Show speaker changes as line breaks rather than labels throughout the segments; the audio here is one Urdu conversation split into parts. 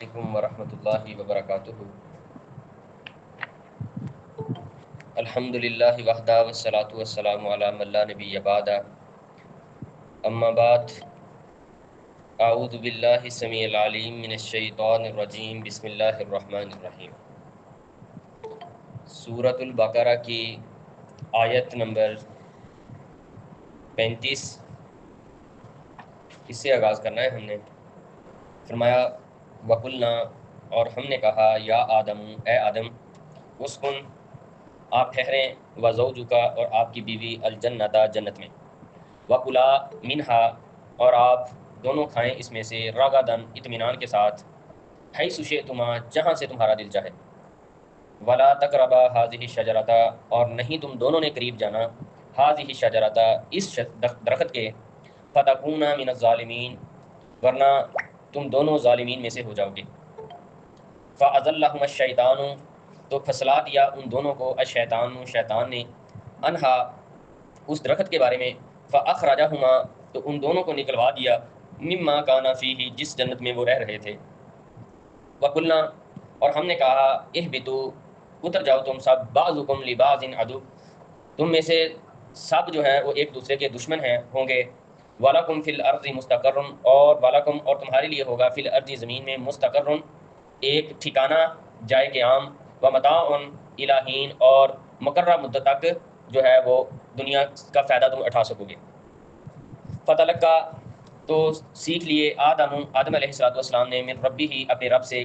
علیکم ورحمۃ اللہ وبرکاتہ۔ الحمد للہ وحدہ والصلاۃ والسلام علی من لا نبی بعد، اما بعد، اعوذ باللہ السمیع العلیم من الشیطان الرجیم، بسم اللہ الرحمن الرحیم۔ سورۃ البقرہ کی آیت نمبر 35، اس سے آغاز کرنا ہے ہم نے۔ فرمایا وَقُلْنَا، اور ہم نے کہا، یا آدم، اے آدم، اسکن، آپ ٹھہریں، وزوجکا، اور آپ کی بیوی، الجنت، جنت میں، وَكُلَا مِنْهَا، اور آپ دونوں کھائیں اس میں سے، رغداً، اطمینان کے ساتھ، حیث شئتما، جہاں سے تمہارا دل چاہے، وَلَا تَقْرَبَا هَٰذِهِ الشَّجَرَةَ، اور نہیں تم دونوں نے قریب جانا، هَٰذِهِ الشَّجَرَةَ، اس درخت کے، فَتَكُونَا مِنَ الظَّالِمِينَ، ورنہ تم دونوں ظالمین میں سے ہو جاؤ گے۔ فَأَزَلَّهُمَا الشَّيْطَانُ، تو پھسلا دیا ان دونوں کو، الشیطان، شیطان نے، انہا، اس درخت کے بارے میں، فَأَخْرَجَهُمَا، تو ان دونوں کو نکلوا دیا، مِمَّا كَانَ فِيهِ، جس جنت میں وہ رہ رہے تھے۔ وَقُلْنَا، اور ہم نے کہا، اهْبِطُوا، اتر جاؤ تم سب، بَعْضُكُمْ لِبَعْضٍ عَدُوٌّ، تم میں سے سب جو ہے وہ ایک دوسرے کے دشمن ہیں ہوں گے۔ وَلَكُمْ فِي الْأَرْضِ مُسْتَقَرٌّ، اور وَلَكُمْ، اور تمہارے لیے ہوگا، فی الارض، زمین میں، مستقر، ایک ٹھکانہ، جائے قیام، وَمَتَاعٌ إِلَىٰ حِین، اور مقررہ مدت تک جو ہے وہ دنیا کا فائدہ تم اٹھا سکو گے۔ فَتَلَقَّىٰ، تو سیکھ لیے، آدم علیہ السلام نے، من ربہ، اپنے رب سے،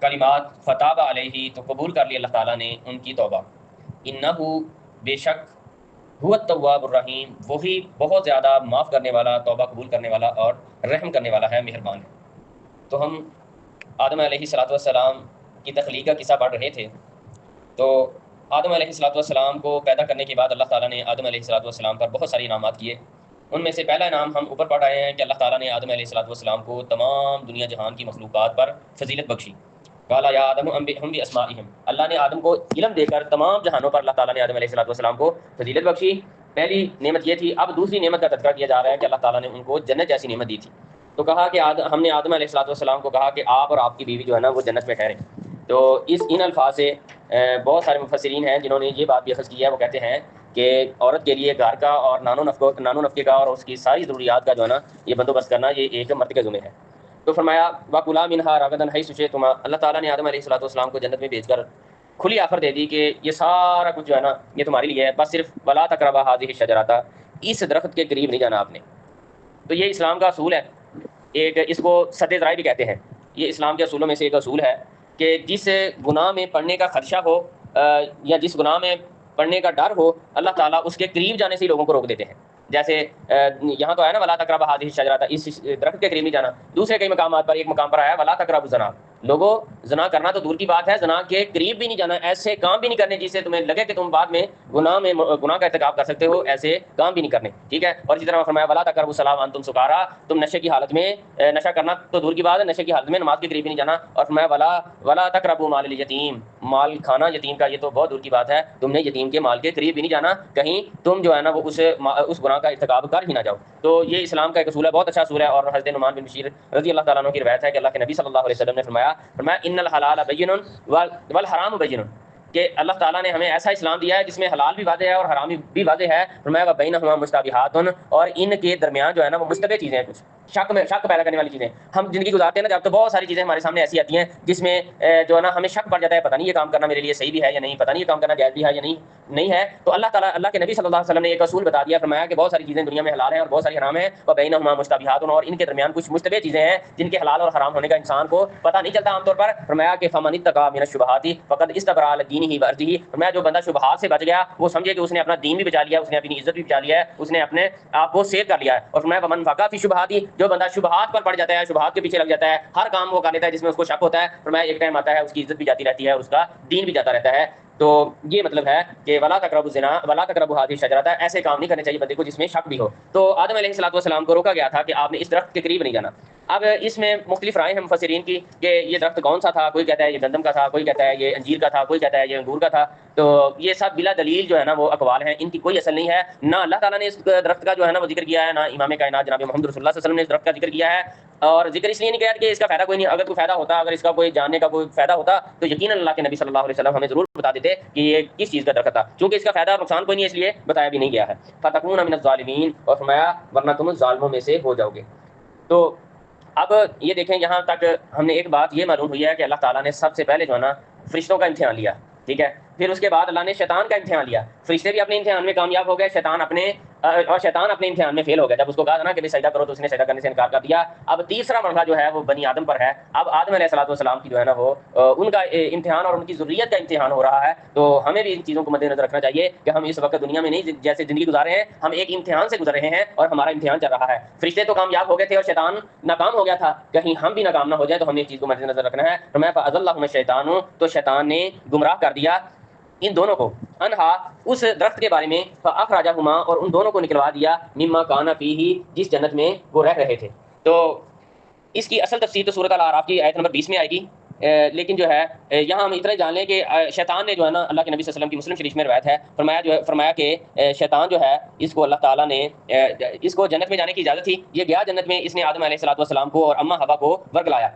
کلمات، فتاب علیہ، تو قبول کر لیا اللہ تعالیٰ نے ان کی توبہ۔ انہ، بے شک، هو التواب الرحیم، وہی بہت زیادہ معاف کرنے والا، توبہ قبول کرنے والا اور رحم کرنے والا ہے، مہربان ہے۔ تو ہم آدم علیہ السلام کی تخلیق کا قصہ پڑھ رہے تھے۔ تو آدم علیہ السلام کو پیدا کرنے کے بعد اللہ تعالیٰ نے آدم علیہ السلام پر بہت سارے انعامات کیے۔ ان میں سے پہلا انعام ہم اوپر پڑھ آئے ہیں کہ اللہ تعالیٰ نے آدم علیہ السلام کو تمام دنیا جہان کی مخلوقات پر فضیلت بخشی۔ قال یا آدم انبئہم باسمائہم، اللہ نے آدم کو علم دے کر تمام جہانوں پر اللہ تعالیٰ نے آدم علیہ السلام کو فضیلت بخشی۔ پہلی نعمت یہ تھی۔ اب دوسری نعمت کا تذکرہ کیا جا رہا ہے کہ اللہ تعالیٰ نے ان کو جنت جیسی نعمت دی تھی۔ تو کہا کہ ہم نے آدم علیہ السلام کو کہا کہ آپ اور آپ کی بیوی جو ہے نا وہ جنت میں ٹھہریں۔ تو ان الفاظ سے بہت سارے مفسرین ہیں جنہوں نے یہ بات بھی اخذ کی ہے، وہ کہتے ہیں کہ عورت کے لیے گھر کا اور نان و نفقے کا اور اس کی ساری ضروریات کا جو ہے نا یہ بندوبست کرنا، یہ ایک مرد کے ذمہ ہے۔ تو فرمایا وَكُلَا مِنْهَا رَغَدًا حَيْثُ شِئْتُمَا، اللہ تعالیٰ نے آدم علیہ السلام کو جنت میں بھیج کر کھلی آفر دے دی کہ یہ سارا کچھ جو ہے نا یہ تمہارے لیے ہے، بس صرف وَلَا تَقْرَبَا هَٰذِهِ الشَّجَرَةَ، اس درخت کے قریب نہیں جانا آپ نے۔ تو یہ اسلام کا اصول ہے، ایک اس کو سد ذرائع بھی کہتے ہیں۔ یہ اسلام کے اصولوں میں سے ایک اصول ہے کہ جس گناہ میں پڑنے کا خدشہ ہو یا جس گناہ میں پڑنے کا ڈر ہو، اللہ تعالیٰ اس کے قریب جانے سے لوگوں کو روک دیتے ہیں۔ جیسے یہاں تو ہے نا وَلَا تَقْرَبَا هَٰذِهِ الشَّجَرَةَ، اس درخت کے قریب نہیں جانا۔ دوسرے کئی مقامات پر، ایک مقام پر آیا وَلَا تَقْرَبُوا الزِّنَا، لوگوں زنا کرنا تو دور کی بات ہے، زنا کے قریب بھی نہیں جانا، ایسے کام بھی نہیں کرنے جس سے تمہیں لگے کہ تم بعد میں گناہ کا ارتکاب کر سکتے ہو، ایسے کام بھی نہیں کرنے، ٹھیک ہے۔ اور اسی طرح فرمایا وَلَا تَقْرَبُوا الصَّلَاةَ وَأَنتُمْ سُکَارَىٰ، تم نشے کی حالت میں، نشہ کرنا تو دور کی بات ہے، نشے کی حالت میں نماز کے قریب بھی نہیں جانا۔ اور فرمایا وَلَا تَقْرَبُوا مَالَ الْيَتِيمِ، مال کھانا یتیم کا یہ تو بہت دور کی بات ہے، تم نے یتیم کے مال کے قریب بھی نہیں جانا، کہیں تم جو ہے نا وہ اس گناہ کا ارتکاب کر ہی نہ جاؤ۔ تو یہ اسلام کا ایک اصول ہے، بہت اچھا اصول ہے۔ اور حضرت نعمان بن بشیر رضی اللہ تعالیٰ عنہ کی روایت ہے کہ اللہ کے نبی صلی اللہ علیہ وسلم نے فرمایا ان الحلال بین والحرام بین، کہ اللہ تعالیٰ نے ہمیں ایسا اسلام دیا ہے جس میں حلال بھی واضح ہے اور حرام بھی واضح ہے۔ فرمایا وبینہما مشتبہات، اور ان کے درمیان جو ہے نا وہ مشتبہ چیزیں ہیں، کچھ شک پیدا کرنے والی چیزیں۔ ہم زندگی گزارتے ہیں نا جب، تو بہت ساری چیزیں ہمارے سامنے ایسی آتی ہیں جس میں جو ہے نا ہمیں شک پڑ جاتا ہے، پتہ نہیں یہ کام کرنا میرے لیے صحیح بھی ہے یا نہیں، پتہ نہیں یہ کام کرنا جائز بھی ہے یا نہیں ہے۔ تو اللہ تعالیٰ، اللہ کے نبی صلی اللہ علیہ وسلم نے ایک اصول بتا دیا، فرمایا کہ بہت ساری چیزیں دنیا میں حلال ہیں اور بہت ساری حرام ہیں، وبینہما مشتبہات، اور ان کے درمیان کچھ مشتبہ چیزیں ہیں جن کے حلال اور حرام ہونے کا انسان کو پتہ نہیں چلتا عام طور پر۔ فرمایا کہ فمن اتقى من الشبہات فقد استبرأ لدینہ وعرضہ، فرمایا جو بندہ شبہات سے بچ گیا وہ سمجھے کہ اس نے اپنا دین بھی بچا لیا، اس نے اپنی عزت بھی بچا لیا ہے، اس نے اپنے آپ کو سیو کر لیا ہے۔ اور فرمایا ومن وقع فی الشبہات، جو بندہ شبہات پر پڑ جاتا ہے، شبہات کے پیچھے لگ جاتا ہے، ہر کام وہ کر لیتا ہے جس میں اس کو شک ہوتا ہے، فرمایا ایک ٹائم آتا ہے اس کی عزت بھی جاتی رہتی ہے اور اس کا دین بھی جاتا رہتا ہے۔ تو یہ مطلب ہے کہ ولا تقربوا الزنا ولا تقربوا هذه الشجرة، ایسے کام نہیں کرنے چاہیے بندے کو جس میں شک بھی ہو. تو آدم علیہ الصلوۃ والسلام کو روکا گیا تھا کہ آپ نے اس درخت کے قریب نہیں جانا. اب اس میں مختلف رائے ہیں مفسرین کی کہ یہ درخت کون سا تھا. کوئی کہتا ہے یہ گندم کا تھا، کوئی کہتا ہے یہ انجیر کا تھا، کوئی کہتا ہے یہ انگور کا تھا. تو یہ سب بلا دلیل جو ہے نا وہ اقوال ہیں، ان کی کوئی اصل نہیں ہے. نہ اللہ تعالیٰ نے اس درخت کا جو ہے نا وہ ذکر کیا ہے، نہ امام کائنات جناب محمد رسول اللہ صلی اللہ علیہ وسلم نے اس درخت کا ذکر کیا ہے. اور ذکر اس لیے نہیں کیا کہ اس کا فائدہ کوئی نہیں. اگر کوئی فائدہ ہوتا، اگر اس کا کوئی جاننے کا کوئی فائدہ ہوتا تو یقیناً اللہ کے نبی صلی اللہ علیہ وسلم ہمیں ضرور بتا دیتے کہ یہ کس چیز کا درخت تھا. چونکہ اس کا فائدہ اور نقصان کوئی نہیں، اس لیے بتایا بھی نہیں گیا ہے. فتکون من الظالمین، اور فرمایا ورنہ تم ظالموں میں سے ہو جاؤ گے. تو اب یہ دیکھیں یہاں تک ہم نے ایک بات یہ معلوم ہوئی ہے کہ اللہ تعالیٰ نے سب سے پہلے جو ہے نا فرشتوں کا امتحان لیا، ٹھیک ہے. پھر اس کے بعد اللہ نے شیطان کا امتحان لیا. فرشتے بھی اپنے امتحان میں کامیاب ہو گئے، شیطان اپنے امتحان میں فیل ہو گیا. جب اس کو کہا تھا نا کہ سجدہ کرو تو اس نے سجدہ کرنے سے انکار کر دیا. اب تیسرا مرحلہ جو ہے وہ بنی آدم پر ہے. اب آدم علیہ الصلوۃ والسلام کی جو ہے نا وہ ان کا امتحان اور ان کی ذریت کا امتحان ہو رہا ہے. تو ہمیں بھی ان چیزوں کو مد نظر رکھنا چاہیے کہ ہم اس وقت دنیا میں نہیں جیسے زندگی گزار رہے ہیں، ہم ایک امتحان سے گزر رہے ہیں اور ہمارا امتحان چل رہا ہے. فرشتے تو کامیاب ہو گئے تھے اور شیطان ناکام ہو گیا تھا، کہیں ہم بھی ناکام نہ ہو جائے. تو ہمیں اس چیز کو مد نظر رکھنا ہے. تو میں فَأَضَلَّهُمَ الشَّيْطَانُ، تو شیطان نے گمراہ کر دیا ان دونوں کو، انہا اس درخت کے بارے میں، فاخرجہما، اور ان دونوں کو نکلوا دیا، مما کان فیہ، جس جنت میں وہ رہ رہے تھے. تو اس کی اصل تفسیر تو سورۃ الاعراف کی آیت نمبر 20 میں آئے گی. لیکن جو ہے یہاں ہم اتنا جان لیں کہ شیطان نے جو ہے نا، اللہ کے نبی صلی اللہ علیہ وسلم کی مسلم شریف میں روایت ہے، فرمایا کہ شیطان جو ہے اس کو اللہ تعالیٰ نے اس کو جنت میں جانے کی اجازت تھی. یہ گیا جنت میں، اس نے آدم علیہ الصلوۃ والسلام کو اور اماں حوا کو ورگلایا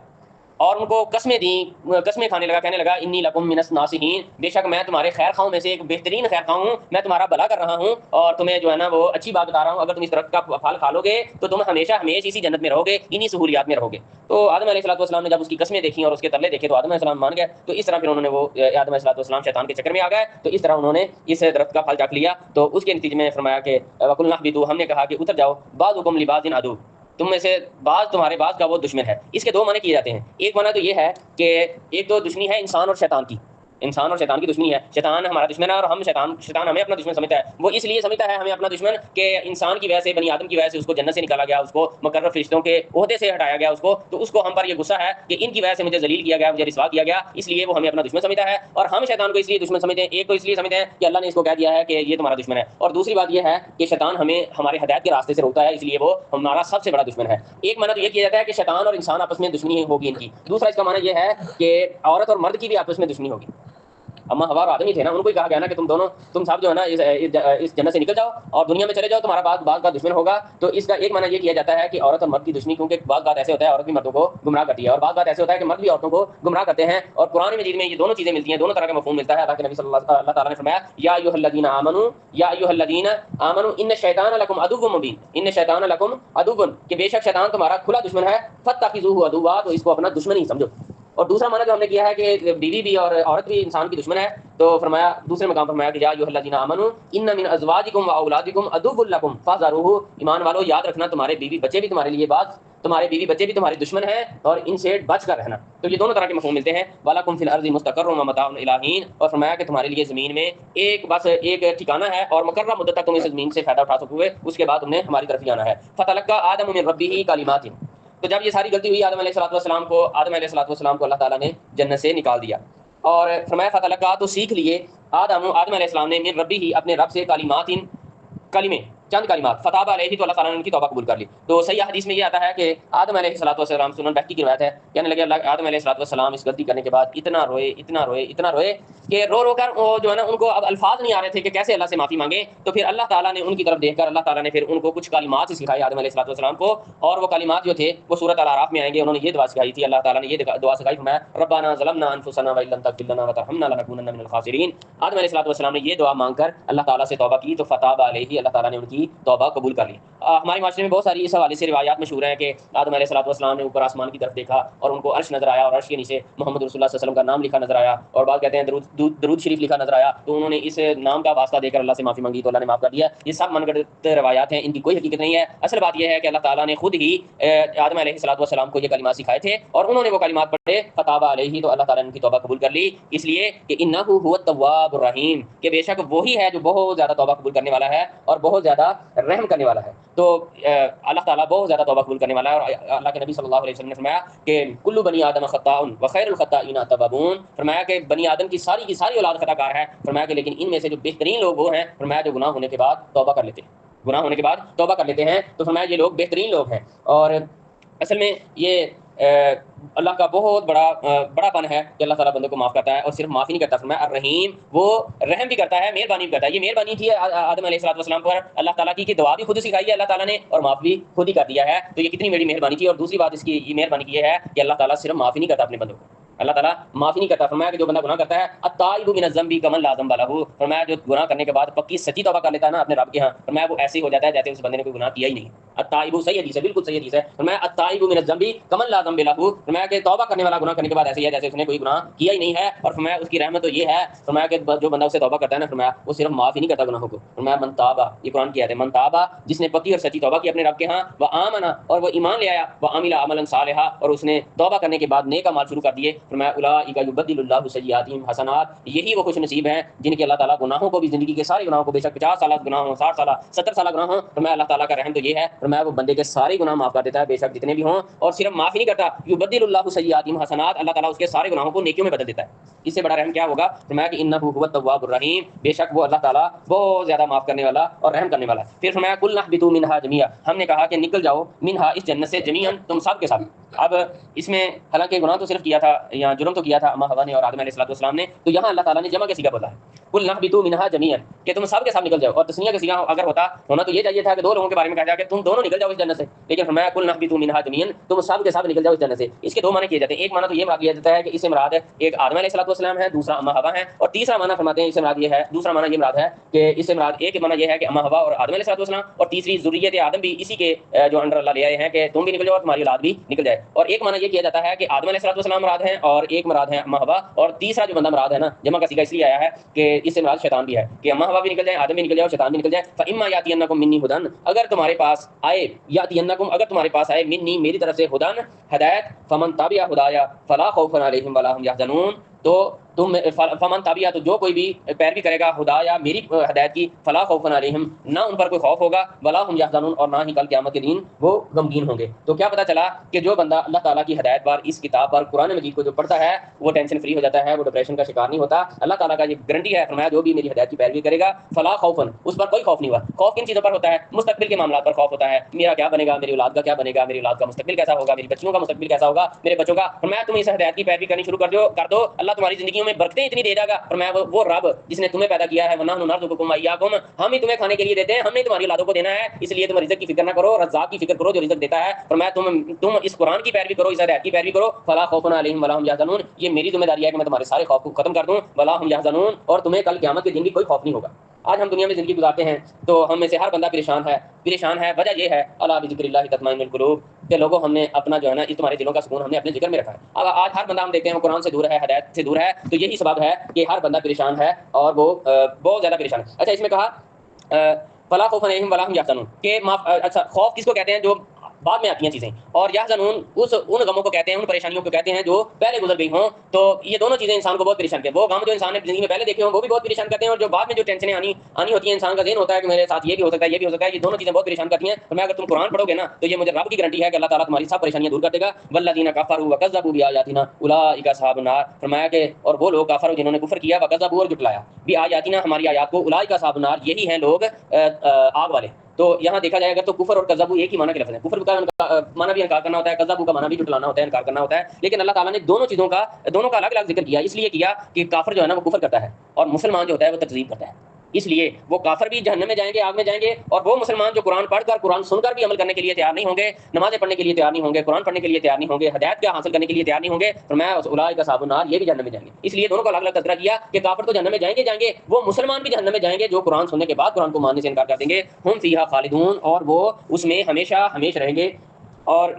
اور ان کو قسمیں دیں، قسمیں کھانے لگا، کہنے لگا انی لکم من الناصحین، بے شک میں تمہارے خیر خواہوں میں سے ایک بہترین خیر خواہ ہوں، میں تمہارا بھلا کر رہا ہوں اور تمہیں جو ہے نا وہ اچھی بات بتا رہا ہوں. اگر تم اس درخت کا پھل کھا لو گے تو تم ہمیشہ اسی جنت میں رہو گے، انہی سہولیات میں رہو گے. تو آدم علیہ الصلوۃ والسلام نے جب اس کی قسمیں دیکھیں اور اس کے ترلے دیکھے تو آدم علیہ السلام مان گئے. تو اس طرح پھر انہوں نے وہ آدم علیہ الصلوۃ والسلام شیطان کے چکر میں آ گئے. تو اس طرح انہوں نے اس درخت کا پھل چکھ لیا. تو اس کے نتیجے میں فرمایا کہ وقلنا اہبطوا، ہم نے کہا کہ اتر جاؤ، بعضکم لبعض عدو، تم میں سے بعض تمہارے بعض کا وہ دشمن ہے. اس کے دو معنی کیے جاتے ہیں. ایک معنی تو یہ ہے کہ ایک تو دشمنی ہے انسان اور شیطان کی، انسان اور شیطان کی دشمنی ہے. شیطان ہمارا دشمن ہے اور ہم شیطان ہمیں اپنا دشمن سمجھتا ہے. وہ اس لیے سمجھتا ہے ہمیں اپنا دشمن کہ انسان کی وجہ سے، بنی آدم کی وجہ سے اس کو جنت سے نکالا گیا، اس کو مقرر فرشتوں کے عہدے سے ہٹایا گیا اس کو. تو اس کو ہم پر یہ غصہ ہے کہ ان کی وجہ سے مجھے ذلیل کیا گیا، مجھے رسوا کیا گیا، اس لیے وہ ہمیں اپنا دشمن سمجھتا ہے. اور ہم شیطان کو اس لیے دشمن سمجھتے ہیں، ایک تو اس لیے سمجھتے ہیں کہ اللہ نے اس کو کہہ دیا ہے کہ یہ تمہارا دشمن ہے، اور دوسری بات یہ ہے کہ شیطان ہمیں ہمارے ہدایت کے راستے سے روکتا ہے، اس لیے وہ ہمارا سب سے بڑا دشمن ہے. ایک معنی تو یہ کیا جاتا ہے کہ شیطان اور انسان آپس میں دشمنی ہوگی ان کی. دوسرا اس کا معنی یہ ہے کہ عورت اور مرد کی بھی آپس میں دشمنی ہوگی. اما ہوا اور آدمی تھے نا، ان کو ہی کہا گیا نا کہ تم سب جو ہے نا اس جنت سے نکل جاؤ اور دنیا میں چلے جاؤ، تمہارا بعض کا دشمن ہوگا. تو اس کا ایک معنی یہ کیا جاتا ہے کہ عورت اور مرد کی دشمنی، کیونکہ بعض بات ایسے ہوتا ہے عورت بھی مردوں کو گمراہ کرتی ہے اور بعض بات ایسے ہوتا ہے کہ مرد بھی عورتوں کو گمراہ کرتے ہیں. اور قرآن مجید میں یہ دونوں چیزیں ملتی ہیں، دونوں طرح کا مفہوم ملتا ہے. اللہ کے نبی صلی اللہ تعالیٰ نے فرمایا یا ایھا الذین آمنوا، یا ایھا الذین آمنوا ان الشیطان لکم عدو مبین، ان الشیطان لکم عدو، کہ بے شک شیطان تمہارا کھلا دشمن ہے، فاتخذوہ عدوا، تو اس کو اپنا دشمن ہی سمجھو. اور دوسرا معنی جو ہم نے کیا ہے کہ بیوی بھی اور عورت بھی انسان کی دشمن ہے. تو فرمایا دوسرے مقام پر فرمایا کہ یا ایھا الذین آمنوا ان من ازواجکم واولادکم عدو لکم فاحذروہ، ایمان والو یاد رکھنا تمہارے بیوی بچے بھی تمہارے لیے تمہارے بیوی بچے بھی تمہارے دشمن ہیں اور ان سے بچ کر رہنا. تو یہ دونوں طرح کے مفہوم ملتے ہیں. وَلَکُمْ فِی الْأَرْضِ مُسْتَقَرٌّ وَمَتَاعٌ إِلَىٰ حِین، اور فرمایا کہ تمہارے لیے زمین میں بس ایک ٹھکانہ ہے اور مقررہ مدت تک تم اس زمین سے فائدہ اٹھا سکو گے، اس کے بعد تم نے ہماری طرف ہی آنا ہے. فَتَلَقَّىٰ آدَمُ مِن رَبِّهِ کَلِمَاتٍ، تو جب یہ ساری غلطی ہوئی آدم علیہ الصلوۃ والسلام کو اللہ تعالیٰ نے جنت سے نکال دیا. اور فرمایا فتلقا، تو سیکھ لیے آدم علیہ السلام نے من ربی ہی، اپنے رب سے، کلمات، کلمے، چند کلمات، فتاب علیہ، تو اللہ تعالیٰ نے ان کی توبہ قبول کر لی. تو صحیح حدیث میں یہ آتا ہے کہ آدم علیہ الصلوۃ والسلام، سنن بہقی کی روایت ہے، کہنے لگے آدم علیہ الصلوۃ والسلام اس غلطی کرنے کے بعد اتنا روئے کہ رو کر وہ جو ہے نا ان کو اب الفاظ نہیں آ رہے تھے کہ کیسے اللہ سے معافی مانگے. تو پھر اللہ تعالیٰ نے ان کی طرف دیکھ کر اللہ تعالیٰ نے پھر ان کو کچھ کلمات سکھائے آدم علیہ الصلوۃ والسلام کو، اور وہ کلمات جو تھے وہ سورۃ الاعراف میں آئیں گے. انہوں نے یہ دعا سکھائی تھی، اللہ تعالیٰ نے یہ دعا سکھائی، فرمایا ربنا ظلمنا انفسنا وان لم تغفر لنا وترحمنا لنکونن من الخاسرین. آدم علیہ الصلوۃ والسلام نے یہ دعا مانگ کر اللہ تعالیٰ سے توبہ کی، تو فتاب علیہ، اللہ تعالیٰ نے ان کی توبہ قبول کر لی. ہمارے معاشرے میں بہت ساری اس حوالے سے روایات مشہور ہیں کہ آدم علیہ الصلوۃ والسلام نے اوپر آسمان کی طرف دیکھا اور ان کو عرش نظر آیا، اور عرش کے نیچے محمد رسول اللہ صلی اللہ علیہ وسلم کا نام لکھا نظر آیا، اور بعض کہتے ہیں درود شریف لکھا نظر آیا. تو انہوں نے اس نام کا واسطہ دے کر اللہ سے معافی مانگی تو اللہ نے معاف کر دیا. یہ سب من گھڑت روایات ہیں، ان کی کوئی حقیقت نہیں ہے. اصل بات یہ ہے کہ اللہ تعالیٰ نے خود ہی آدم علیہ الصلوۃ والسلام کو یہ کلمات سکھائے تھے اور انہوں نے وہ کلمات پڑھے، فتاب علیہ، تو اللہ تعالیٰ نے ان کی توبہ قبول کر لی. اس لیے کہ انہ هو التواب الرحیم، کہ بے شک وہی ہے جو بہت زیادہ توبہ قبول کرنے والا ہے اور بہت زیادہ تعالیٰ رحم کرنے والا ہے. تو اللہ تعالیٰ بہت زیادہ توبہ قبول کرنے والا ہے. اور اللہ کے نبی صلی اللہ علیہ وسلم نے فرمایا کہ کل بنی آدم خطاء وخیر الخطائین التوابون. فرمایا کہ بنی آدم کی ساری اولاد خطا کار ہے. فرمایا کہ لیکن ان میں سے جو بہترین لوگ وہ ہیں فرمایا جو گناہ ہونے کے بعد توبہ کر لیتے ہیں, گناہ ہونے کے بعد توبہ کر لیتے ہیں. تو فرمایا یہ لوگ بہترین لوگ ہیں. اور اصل میں یہ اللہ کا بہت بڑا پن ہے کہ اللہ تعالیٰ بندوں کو معاف کرتا ہے اور صرف معافی نہیں کرتا. فرمایا الرحیم, وہ رحم بھی کرتا ہے, مہربانی بھی کرتا ہے. یہ مہربانی تھی آدم علیہ السلام پر اللہ تعالیٰ کی کہ دعا بھی خود سکھائی ہے اللہ تعالیٰ نے اور معاف بھی خود ہی کر دیا ہے. تو یہ کتنی بڑی مہربانی تھی. اور دوسری بات اس کی یہ مہربانی کی ہے کہ اللہ تعالیٰ صرف معافی نہیں کرتا اپنے بندوں کو, اللہ تعالیٰ معافی نہیں کرتا. فرمایا کہ جو بندہ گناہ کرتا ہے التائب من الذنب کمن لا ذنب له, فرمایا جو گناہ کرنے کے بعد پکی سچی توبہ کر لیتا ہے نا اپنے رب کے ہاں, فرمایا وہ ایسے ہی ہو جاتا ہے جیسے اس بندے نے کوئی گناہ کیا ہی نہیں. التائب, صحیح حدیث ہے, بالکل صحیح حدیث ہے. فرمایا التائب من الذنب کمن لا ذنب له, فرمایا کہ توبہ کرنے والا گناہ کرنے کے بعد ایسے ہی ہے جیسے اس نے کوئی گناہ کیا ہی نہیں ہے. اور فرمایا اس کی رحمت تو یہ ہے فرمایا کہ جو بندہ اسے توبہ کرتا ہے نا فرمایا وہ صرف معاف ہی نہیں کرتا گناہوں کو. فرمایا من تابا, یہ قرآن کی آیت ہے, من تابا جس نے پکی اور سچی توبہ کی اپنے رب کے ہاں, وآمنا اور وہ ایمان لے آیا, وعمل عملا صالحا اور اس نے توبہ کرنے کے بعد نیک اعمال شروع کر دیے. فرمایا اولئک یبدل اللہ سیئاتہم حسنات, یہی وہ خوش نصیب ہیں جن کے اللہ تعالیٰ گناہوں کو بھی, زندگی کے سارے گناہوں کو, بے شک 50 سالہ گناہ ہوں, 60 سالہ 70 سالہ گناہ ہوں, فرمایا اللہ تعالیٰ کا رحم تو یہ ہے فرمایا وہ بندے کے سارے گناہ معاف کر دیتا ہے بے شک جتنے بھی ہوں. اور صرف معاف ہی نہیں کرتا, یبدل اللہ سیئاتہم حسنات, اللہ تعالیٰ اس کے سارے گناہوں کو نیکیوں میں بدل دیتا ہے. اس سے بڑا رحم کیا ہوگا. فرمایا کہ انہ هو التواب الرحیم, بے شک وہ اللہ تعالیٰ بہت زیادہ معاف کرنے والا اور رحم کرنے والا ہے. پھر فرمایا کل نہبطوا منہا جمیعا, ہم نے کہا کہ نکل جاؤ منہا اس جنت سے جمیعا تم سب کے ساتھ. اب اس میں حالانکہ گناہ تو صرف کیا تھا یا جرم تو کیا تھا اما حوا نے اور آدم علیہ السلام نے, تو یہاں اللہ تعالیٰ نے جمع کے صیغہ بولا ہے کل نہبطوا منہا جمیعا کہ تم سب کے ساتھ نکل جاؤ. اور تسنیہ کا صیغہ اگر ہونا تو یہ چاہیے تھا کہ دو لوگوں کے بارے میں کہا جائے کہ تم دونوں نکل جاؤ اس جنت سے, لیکن فرمایا کل نہبطوا منہا جمیعا تم سب کے ساتھ نکل جاؤ اس جنت سے. اس کے دو معنی کیے جاتے ہیں. ایک معنی تو یہ مراد کیا جاتا ہے کہ اس سے مراد ایک آدم علیہ السلام ہے, دوسرا اما حوا ہے. اور تیسرا معنی فرماتے ہیں اس سے مراد یہ ہے, دوسرا معنی یہ مراد ہے کہ اس سے مراد ایک معنی یہ ہے کہ اما حوا اور آدم علیہ السلام, اور تیسری ذریت آدم بھی اسی کے جو انڈر اللہ لے آئے ہیں کہ تم بھی نکل جاؤ اور تمہاری اولاد بھی نکل جائے. اور ایک معنی یہ کیا جاتا ہے کہ آدم علیہ السلام مراد ہیں اور ایک مراد ہے اما حوا, اور تیسرا جو بندہ مراد ہے نا جمع کا صیغہ اس لیے آیا ہے کہ اس سے مراد شیطان بھی ہے کہ اما حوا بھی نکل جائے, آدم بھی نکل جائے اور شیطان بھی نکل جائے. فاما یاتینکم منی ہدن, اگر تمہارے پاس آئے, یاتینکم اگر تمہارے پاس آئے, منی میری طرف سے, ہدن ہدایت, فمن تبع ہدایا فلا خوف علیہم ولا هم یحزنون, تو تم فمن تابعہ تو جو کوئی بھی پیروی کرے گا خدا یا میری ہدایت کی, فلا خوف علیہم نہ ان پر کوئی خوف ہوگا, ولا هم یحزنون اور نہ ہی کل قیامت کے دن وہ غمگین ہوں گے. تو کیا پتہ چلا کہ جو بندہ اللہ تعالیٰ کی ہدایت پر, اس کتاب پر, قرآن مجید کو جو پڑھتا ہے وہ ٹینشن فری ہو جاتا ہے, وہ ڈپریشن کا شکار نہیں ہوتا. اللہ تعالیٰ کا یہ گارنٹی ہے, فرمایا جو بھی میری ہدایت کی پیروی کرے گا فلا خوف, اس پر کوئی خوف نہیں ہوا. خوف کن چیزوں پر ہوتا ہے, مستقبل کے معاملات پر خوف ہوتا ہے, میرا کیا بنے گا, میری اولاد کا کیا بنے گا, میری اولاد کا مستقبل کیسا ہوگا, میری بچیوں کا مستقبل کیسا ہوگا, میرے بچوں کا. فرمایا تم اس ہدایت کی پیروی کرنی شروع کر دو, اللہ تمہاری زندگیوں میں برکتیں اتنی دے گا. فرمایا وہ رب جس نے تمہیں پیدا کیا ہے, ونحن نرزقکم وایاکم, ہم ہی تمہیں کھانے کے لیے دیتے ہیں, ہم نے تمہاری اولادوں کو دینا ہے, اس لیے تم رزق کی فکر نہ کرو, رزاق کی فکر کرو جو رزق دیتا ہے. فرمایا تم اس قرآن کی پیروی کرو, اس ہدایت کی پیروی کرو, فلا خوف علیہم ولا هم یحزنون, یہ میری ذمہ داری ہے کہ میں تمہارے سارے خوف کو ختم کر دوں, ولا هم یحزنون, اور تمہیں کل قیامت کے دن بھی کوئی خوف نہیں ہوگا. آج ہم دنیا میں زندگی گزارتے ہیں تو ہم میں سے ہر بندہ پریشان ہے. وجہ یہ ہے الا بذکر اللہ تطمئن القلوب, کہ لوگوں ہم نے اپنا جو ہے نا اس تمہارے دلوں کا سکون ہم نے اپنے ذکر میں رکھا ہے. اب آج ہر بندہ ہم دیکھتے ہیں وہ قرآن سے دور ہے, ہدایت سے دور ہے, تو یہی سبب ہے کہ ہر بندہ پریشان ہے اور وہ بہت زیادہ پریشان ہے. اچھا اس میں کہا فلا خوف علیہم ولا هم یحزنون, کہ اچھا خوف کس کو کہتے ہیں, جو بعد میں آتی ہیں چیزیں, اور یحزنون ان غموں کو کہتے ہیں, ان پریشانیوں کو کہتے ہیں جو پہلے گزر گئی ہوں. تو یہ دونوں چیزیں انسان کو بہت پریشان کرتی ہیں. وہ غم جو انسان نے زندگی میں پہلے دیکھے ہوں وہ بھی بہت پریشان کرتے ہیں, اور جو بعد میں جو ٹینشنیں آنی ہوتی ہیں, انسان کا ذہن ہوتا ہے کہ میرے ساتھ یہ بھی ہو سکتا ہے, یہ بھی ہو سکتا ہے, یہ دونوں چیزیں بہت پریشان کرتی ہیں. فرمایا اگر تم قرآن پڑھو گے نا تو یہ مجھے رب کی گارنٹی ہے کہ اللہ تعالیٰ تمہاری سب پریشانیاں دور کر دے گا. والذین کفروا وکذبوا بآیاتنا اولئک اصحاب النار, فرمایا کہ اور وہ لوگ کافر جنہوں نے کفر کیا, وکذبوا اور جھٹلایا, بآیاتنا ہماری آیات کو, اولئک اصحاب النار یہی ہیں لوگ آگ والے. تو یہاں دیکھا جائے اگر تو کفر اور کذب ایک ہی معنی کے لفظ ہیں. کفر کا معنی بھی انکار کرنا ہوتا ہے, کذب کا معنی بھی جھٹلانا ہوتا ہے, انکار کرنا ہوتا ہے. لیکن اللہ تعالیٰ نے دونوں کا الگ الگ ذکر کیا, اس لیے کیا کہ کافر جو ہے نا وہ کفر کرتا ہے اور مسلمان جو ہوتا ہے وہ تکذیب کرتا ہے. اس لیے وہ کافر بھی جہنم میں جائیں گے, آگ میں جائیں گے, اور وہ مسلمان جو قرآن پڑھ کر, قرآن سن کر بھی عمل کرنے کے لیے تیار نہیں ہوں گے, نمازیں پڑھنے کے لیے تیار نہیں ہوں گے, قرآن پڑھنے کے لیے تیار نہیں ہوں گے, ہدایت کا حاصل کرنے کے لیے تیار نہیں ہوں گے, فرمایا اولئک اصحاب النار یہ بھی جہنم میں جائیں گے. اس لیے دونوں کو الگ الگ تذکرہ کیا کہ کافر تو جہنم میں جائیں گے, وہ مسلمان بھی جہنم میں جائیں گے جو قرآن سننے کے بعد قرآن کو ماننے سے انکار کر دیں گے. ہم فیہا خالدون, اور وہ اس میں ہمیشہ رہیں گے. اور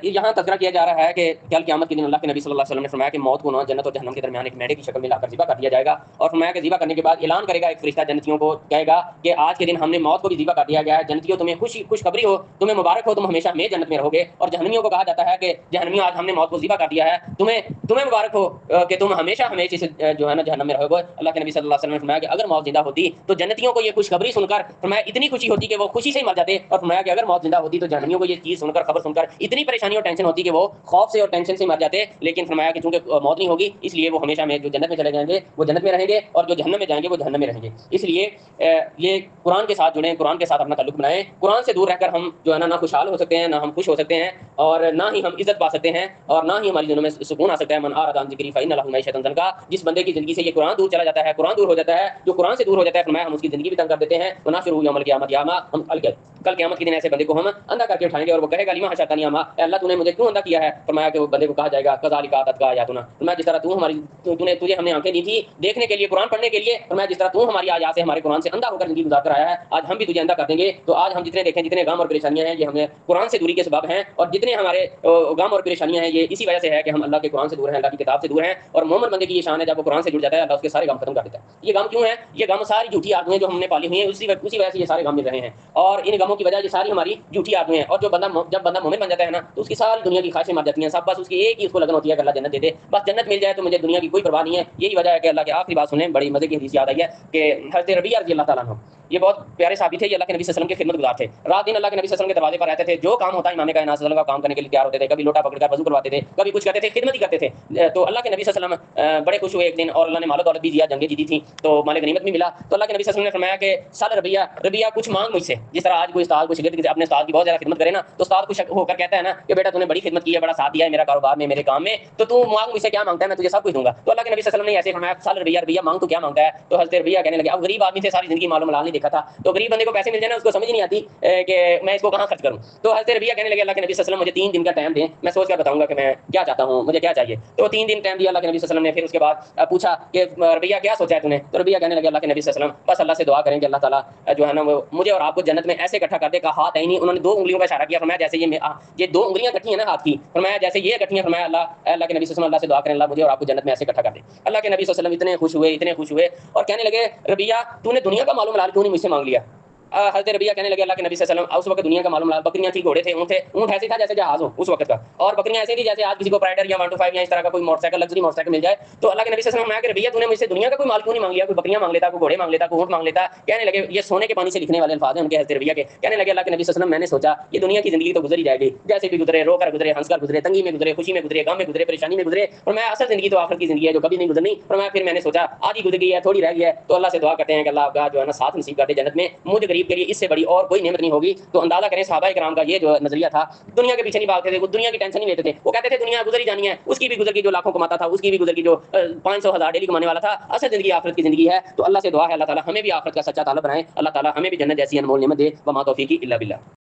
یہاں تذکرہ کیا جا رہا ہے کہ کل قیامت کے دن اللہ کے نبی صلی اللہ علیہ وسلم نے فرمایا کہ موت کو نہ جنت اور جہنم کے درمیان ایک میڑے کی شکل میں لا کر ذبح کر دیا جائے گا، اور فرمایا کہ ذبح کرنے کے بعد اعلان کرے گا ایک فرشتہ جنتیوں کو، کہے گا کہ آج کے دن ہم نے موت کو بھی ذبح کر دیا گیا ہے، جنتیوں تمہیں خوشخبری ہو، تمہیں مبارک ہو، تم ہمیشہ ہمیں جنت میں رہو گے۔ اور جہنمیوں کو کہا جاتا ہے کہ جہنمیوں آج ہم نے موت کو ذبح کر دیا ہے، تمہیں مبارک ہو کہ تم ہمیشہ ہمیشہ جو ہے نا جہنم میں رہو گے۔ اللہ کے نبی صلی اللہ علیہ وسلم نے فرمایا کہ اگر موت زندہ ہوتی تو جنتیوں کو یہ خوشخبری سن کر فرمایا اتنی خوشی ہوتی کہ وہ خوشی سے ہی مر جاتے، اور فرمایا کہ اگر موت زندہ ہوتی تو جہنمیوں کو یہ چیز سن کر، خبر سن کر اتنی پریشانی اور ٹینشن ہوتی کہ وہ خوف سے اور ٹینشن سے مر جاتے، لیکن فرمایا کہ چونکہ موت نہیں ہوگی اس لیے وہ ہمیشہ میں جو جنت میں چلے جائیں گے وہ جنت میں رہیں گے، اور جو جہنم میں جائیں گے وہ جہنم میں رہیں گے۔ اس لیے یہ قرآن کے ساتھ جڑیں، قرآن کے ساتھ اپنا تعلق بنائیں۔ قرآن سے دور رہ کر ہم جو ہے نہ خوشحال ہو سکتے ہیں، نہ ہم خوش ہو سکتے ہیں، اور نہ ہی ہم عزت پا سکتے ہیں، اور نہ ہی ہماری زندگی میں سکون آ سکتا ہے۔ من اعرض عن ذکری فإن له معیشۃ ضنکا، جس بندے کی زندگی سے یہ قرآن دور چلا جاتا ہے، قرآن دور ہو جاتا ہے، جو قرآن سے دور ہو جاتا ہے، فرمایا ہم اس کی زندگی بھی تنگ کر دیتے ہیں۔ ونحشرہ یوم القیامۃ اعمىٰ، ہم کل قیامت کے دن ایسے بندے کو ہم اندھا کر کے اٹھائیں گے، اور وہ کہے گا لما حشرتنی اعمىٰ، اے اللہ تو نے مجھے کیوں اندھا کیا ہے؟ فرمایا کہ وہ بندے کو کہا جائے گا کذالک اتتک آیاتنا، فرمایا جس طرح تجھے ہم نے آنکھیں دی تھی دیکھنے کے لیے، قرآن پڑھنے کے لیے، فرمایا جس طرح تو ہماری آیات سے، ہمارے قرآن سے اندھا ہو کر زندگی گزار کر آیا ہے، آج ہم بھی تجھے اندھا کر دیں گے۔ تو آج ہم جتنے دیکھیں، جتنے غم اور پریشانیاں ہیں، یہ ہمیں قرآن سے دوری کے سبب ہیں، اور جتنے ہمارے غم اور پریشانیاں ہیں یہ اسی وجہ سے ہے کہ ہم اللہ کے قرآن سے دور ہیں، اللہ کی کتاب سے دور ہیں۔ اور مومن بندے کی یہ شان ہے جب وہ قرآن سے جڑ جاتا ہے، اللہ اس کے سارے غم ختم کر دیتا ہے۔ یہ غم کیوں ہے؟ یہ غم ساری جھوٹی آرزویں جو ہم نے پالی ہوئی ہیں، اسی وجہ سے یہ سارے غم مل رہے ہیں، اور ان غموں کی وجہ یہ ساری ہماری جھوٹی آرزویں ہیں۔ اور جب بندہ مومن بن جاتا ہے نا تو اس کی ساری دنیا کی خواہشیں مر جاتی ہیں، سب بس اس کی ایک ہی اس کو لگن ہوتی ہے کہ اللہ جنت دے دے، بس جنت مل جائے تو مجھے دنیا کی کوئی پرواہ نہیں ہے۔ یہی وجہ ہے کہ اللہ کی آخری بات سنیں، بڑی مزے کی حدیث یاد آئی ہے کہ حضرت ربیعہ رضی اللہ تعالیٰ عنہ، یہ بہت پیارے صحابی تھے، یہ اللہ کے نبی صلی اللہ علیہ وسلم کے خدمت گزار تھے، رات دن اللہ کے نبی صلی اللہ علیہ وسلم کے دروازے پر رہتے تھے، جو کام ہوتا امام کائنات صلی اللہ علیہ وسلم کا کام کرنے کے لیے تیار ہوتے تھے، کبھی لوٹا پکڑ کر وضو کرواتے تھے، کبھی کچھ کرتے تھے، خدمت ہی کرتے تھے۔ تو اللہ کے نبی صلی اللہ علیہ وسلم بڑے خوش ہوئے ایک دن، اور اللہ نے مال و دولت بھی دیا، جنگیں جیتی تھیں تو مال غنیمت بھی ملا، تو اللہ کے نبی صلی اللہ علیہ وسلم نے فرمایا کہ سال ربیعہ کچھ مانگ مجھ سے، جس طرح آج کوئی استاد کوئی شاگرد اپنے استاد کی بہت زیادہ خدمت کرے نا تو استاد خوش ہو کر کہتا ہے نا کہ بیٹا تو نے بڑی خدمت کی ہے، بڑا ساتھ دیا ہے میرا کاروبار میں، میرے کام میں، تو مانگ مجھ سے کیا مانگتا ہے، میں تجھے سب کچھ دوں گا۔ تو اللہ کے نبی صلی اللہ علیہ وسلم نے ایسے فرمایا سال ربیعہ مانگ تو کیا مانگتا ہے؟ تو حضرت ربیعہ کہنے لگے، اب غریب آدمی سے ساری زندگی مال و مال نہیں دیکھا تھا، تو غریب بندے کو پیسے مل جائے نا اس کو سمجھ نہیں آتی کہ میں اس کو کہاں خرچ کروں۔ تو حضرت ربیعہ کہنے لگے اللہ کے نبی صلی اللہ علیہ وسلم مجھے 3 دن کا ٹائم دیں، میں سوچ کر بتاؤں گا کہ میں کیا چاہتا ہوں، مجھے کیا چاہیے۔ تو 3 دن ٹائم دیا اللہ کے نبی صلی اللہ علیہ وسلم نے، پھر اس کے بعد پوچھا کہ ربیعہ کیا سوچا ہے تو نے؟ تو ربیعہ کہنے لگے اللہ کے نبی صلی اللہ علیہ وسلم بس اللہ سے دعا کریں کہ اللہ تعالیٰ جو ہے نا وہ مجھے اور آپ کو جنت میں ایسے اکٹھا کر دے، کہا ہاتھ نہیں، انہوں نے 2 انگلیوں کا اشارہ کیا، فرمایا جیسے یہ 2 انگلیاں کٹھی ہیں نا ہاتھ کی، فرمایا جیسے یہ کٹھی ہیں، فرمایا اللہ کے نبی صلی اللہ علیہ وسلم اللہ سے دعا کریں اللہ مجھے اور آپ کو جنت میں ایسے اکٹھا کر دے۔ اللہ کے نبی صلی اللہ علیہ وسلم اتنے خوش ہوئے اور کہنے لگے ربیعہ تو نے دنیا کا مال و مال کیوں نہیں مجھ سے مانگ لیا؟ حضرت ربیعہ کہنے لگے اللہ کے نبی صلی اللہ علیہ وسلم اس وقت دنیا کا معلوم لال بکریاں تھی، گھوڑے تھے، اونٹ ایسے تھا جیسے جہاز ہو اس وقت کا، اور بکریاں ایسے تھی جیسے آج کسی کو پرائڈر یا 125 یا اس طرح کا کوئی motor cycle luxury motor cycle مل جائے۔ تو اللہ کے نبی صلی اللہ علیہ وسلم نے کہا کہ ربیعہ تو نے مجھ سے دنیا کا کوئی مال کیوں نہیں مانگ لیا، کوئی بکریاں مانگ لیتا، کوئی گھوڑے مانگ لیتا، کوئی اونٹ مانگ لیتا۔ کہنے لگے یہ سونے کے پانی سے لکھنے والے الفاظ ہیں ان کے حضرت ربیعہ کے، کہنے لگے اللہ کے نبی صلی اللہ علیہ وسلم میں نے سوچا یہ دنیا کی زندگی تو گزر ہی جائے گی، جیسے بھی گزرے، رو کر گزرے، ہنس کر گزرے، تنگی میں گزرے، خوشی میں گزرے، غم میں گزرے، پریشانی میں گزرے، اور میں اصل زندگی تو آخرت کی زندگی ہے جو کبھی نہیں گزرنی۔ اور میں پھر میں نے سوچا آدھی گزر گئی ہے، تھوڑی رہ گئی ہے، تو اللہ سے دعا کرتے ہیں کہ اللہ آپ کا جو ہے نا ساتھ نصیب کر دے جنت میں، مجھے غریب کے لیے اس سے بڑی اور کوئی نعمت نہیں ہوگی۔ تو اندازہ کریں صحابہ کرام کا یہ جو نظریہ تھا، دنیا کے پیچھے نہیں بھاگتے تھے، وہ دنیا کی ٹینشن نہیں لیتے تھے، وہ کہتے تھے دنیا گزر ہی جانی ہے، اس کی بھی گزر کی جو لاکھوں کماتا تھا، اس کی بھی گزر کی جو 500,000 ڈیلی کمانے والا تھا، اصل زندگی آخرت کی زندگی ہے۔ تو اللہ سے دعا ہے اللہ تعالیٰ ہمیں بھی آخرت کا سچا طالب بنائے، اللہ تعالیٰ ہمیں بھی جنت جیسی انمول نعمت دے، وما توفیقی الا باللہ۔